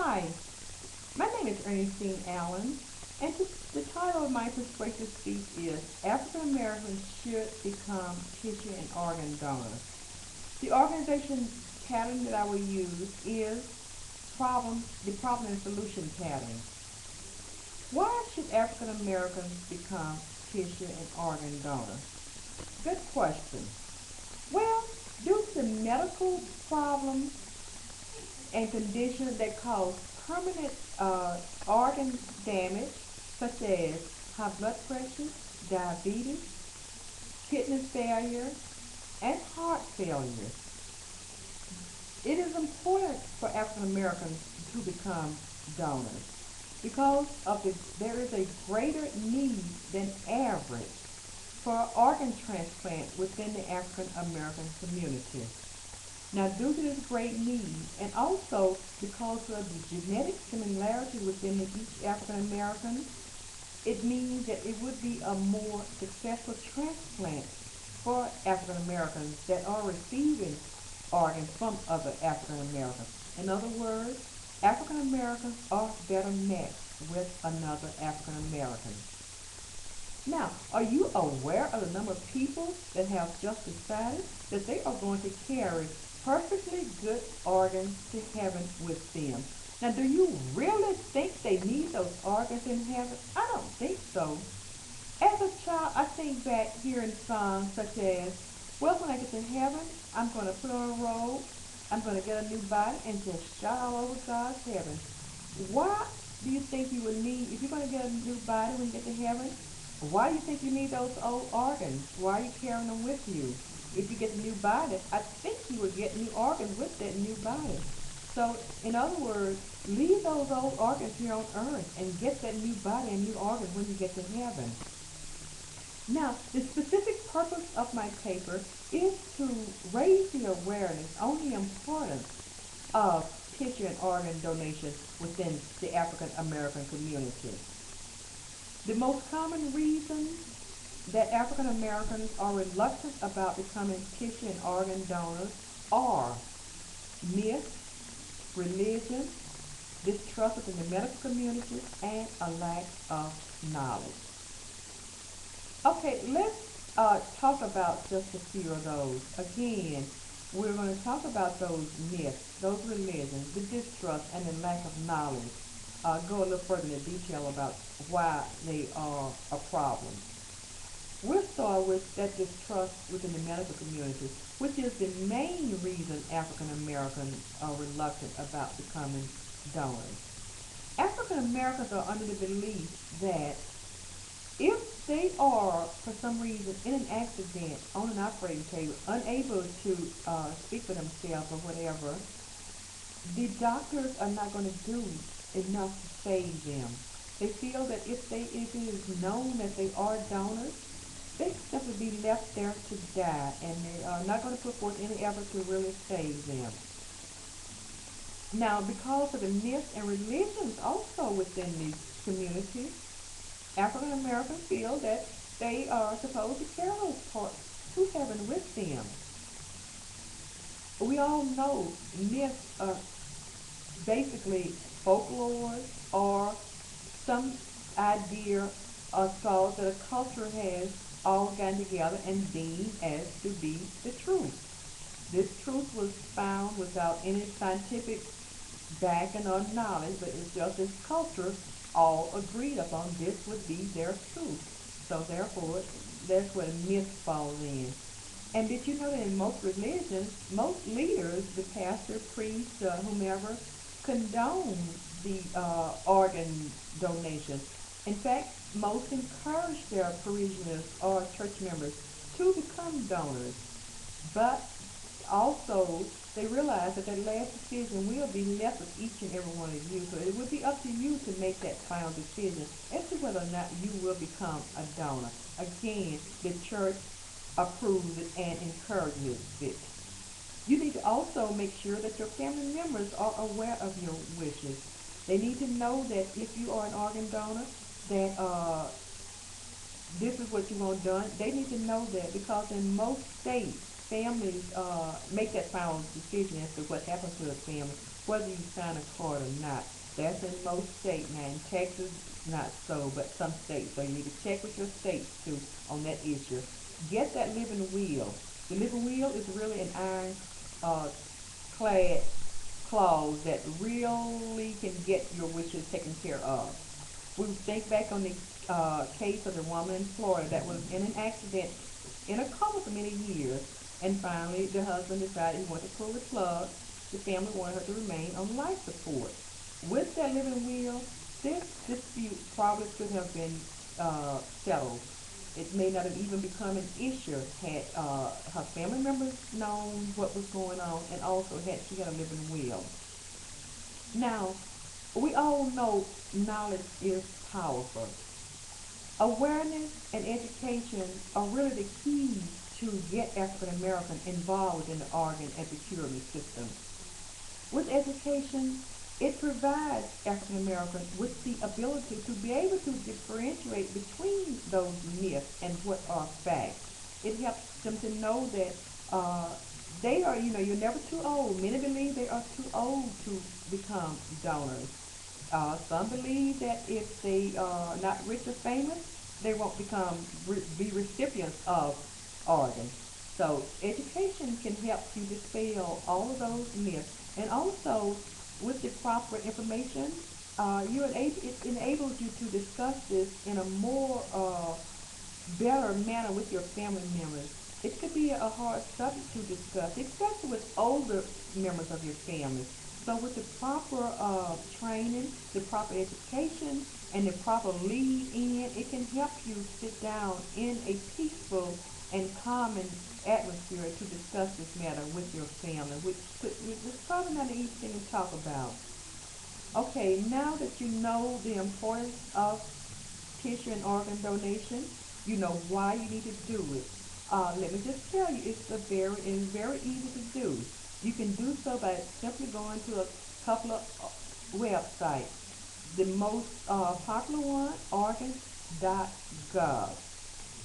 Hi, my name is Ernestine Allen, and the title of my persuasive speech is African Americans Should Become Tissue and Organ Donors. The organization pattern that I will use is the problem and solution pattern. Why should African Americans become tissue and organ donors? Good question. Well, due to medical problems and conditions that cause permanent organ damage, such as high blood pressure, diabetes, kidney failure, and heart failure. It is important for African Americans to become donors because there is a greater need than average for organ transplant within the African American community. Now, due to this great need, and also because of the genetic similarity within each African American, it means that it would be a more successful transplant for African Americans that are receiving organs from other African Americans. In other words, African Americans are better matched with another African American. Now, are you aware of the number of people that have just decided that they are going to carry perfectly good organs to heaven with them? Now, do you really think they need those organs in heaven? I don't think so. As a child, I think back hearing songs such as, well, when I get to heaven, I'm going to put on a robe, I'm going to get a new body, and just shout all over God's heaven. Why do you think you would need, if you're going to get a new body when you get to heaven, why do you think you need those old organs? Why are you carrying them with you? If you get a new body, I think you would get new organs with that new body. So, in other words, leave those old organs here on earth and get that new body and new organs when you get to heaven. Now, the specific purpose of my paper is to raise the awareness on the importance of tissue and organ donation within the African American community. The most common reason that African Americans are reluctant about becoming tissue and organ donors are myth, religion, distrust within the medical community, and a lack of knowledge. Okay, let's talk about just a few of those. Again, we're going to talk about those myths, those religions, the distrust, and the lack of knowledge. Go a little further into detail about why they are a problem. We'll start with that distrust within the medical community, which is the main reason African Americans are reluctant about becoming donors. African Americans are under the belief that if they are, for some reason, in an accident on an operating table, unable to speak for themselves or whatever, the doctors are not going to do enough to save them. They feel that if it is known that they are donors, they simply be left there to die, and they are not going to put forth any effort to really save them. Now, because of the myths and religions also within the community, African Americans feel that they are supposed to carry those parts to heaven with them. We all know myths are basically folklore or some idea or thought that a culture has all gotten together and deemed as to be the truth. This truth was found without any scientific backing or knowledge, but it's just this culture all agreed upon this would be their truth. So therefore, that's where the myth falls in. And did you know that in most religions, most leaders, the pastor, priest, whomever, condone the organ donation. In fact, most encourage their parishioners or church members to become donors. But also, they realize that last decision will be left with each and every one of you. So it would be up to you to make that final decision as to whether or not you will become a donor. Again, the church approves it and encourages it. You need to also make sure that your family members are aware of your wishes. They need to know that if you are an organ donor, that this is what you want done. They need to know that because in most states, families make that final decision as to what happens to the family whether you sign a card or not. That's in most states now. In Texas, not so, but some states. So you need to check with your states too on that issue. Get that living will. The living will is really an iron uh, clad clause that really can get your wishes taken care of. We think back on the case of the woman in Florida that was in an accident in a coma for many years, and finally the husband decided he wanted to pull the plug. The family wanted her to remain on life support. With that living will, this dispute probably could have been settled. It may not have even become an issue had her family members known what was going on, and also had she had a living will. Now, we all know knowledge is powerful. Awareness and education are really the keys to get African American involved in the organ and procurement system. With education, it provides African Americans with the ability to be able to differentiate between those myths and what are facts. It helps them to know that uh, they are, you're never too old. Many believe they are too old to become donors. Some believe that if they are not rich or famous, they won't be recipients of organs. So education can help you dispel all of those myths, and also with the proper information, it enables you to discuss this in a more better manner with your family members. It could be a hard subject to discuss, especially with older members of your family. So with the proper training, the proper education, and the proper lead in, it can help you sit down in a peaceful and common atmosphere to discuss this matter with your family, which is probably not an easy thing to talk about. Okay, now that you know the importance of tissue and organ donation, you know why you need to do it. Let me just tell you, it's very easy to do. You can do so by simply going to a couple of websites. The most popular one, organs.gov.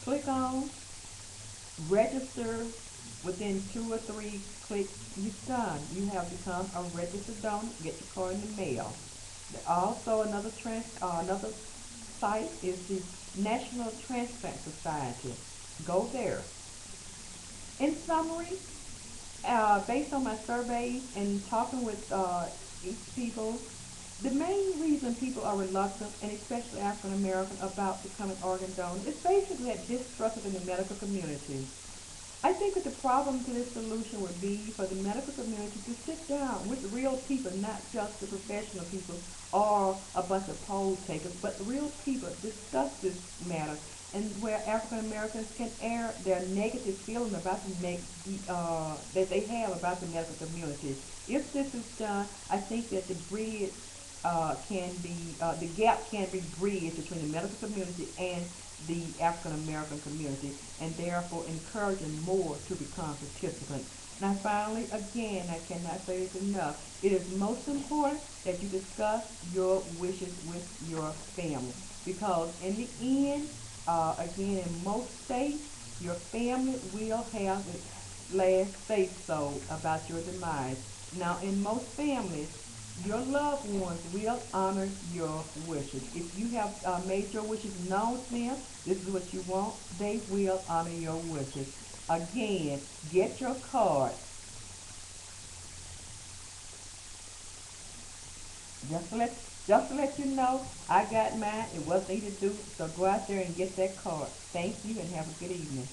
Click on register. Within 2 or 3 clicks, you're done. You have become a registered donor. Get your card in the mail. Also, another site is the National Transplant Society. Go there. In summary, based on my surveys and talking with each people, the main reason people are reluctant, and especially African American, about becoming organ donors is basically that distrust in the medical community. I think that the problem to this solution would be for the medical community to sit down with real people, not just the professional people or a bunch of poll takers, but real people discuss this matter, and where African Americans can air their negative feeling about that they have about the medical community. If this is done, I think that the gap can be bridged between the medical community and the African American community, and therefore encouraging more to become participants. Now, finally, again, I cannot say this enough. It is most important that you discuss your wishes with your family, because in the end, again, in most states, your family will have the last say so about your demise. Now, in most families, your loved ones will honor your wishes. If you have made your wishes known to them, this is what you want, they will honor your wishes. Again, get your card. Just to let, just to let you know, I got mine. It wasn't easy to do, so go out there and get that card. Thank you and have a good evening.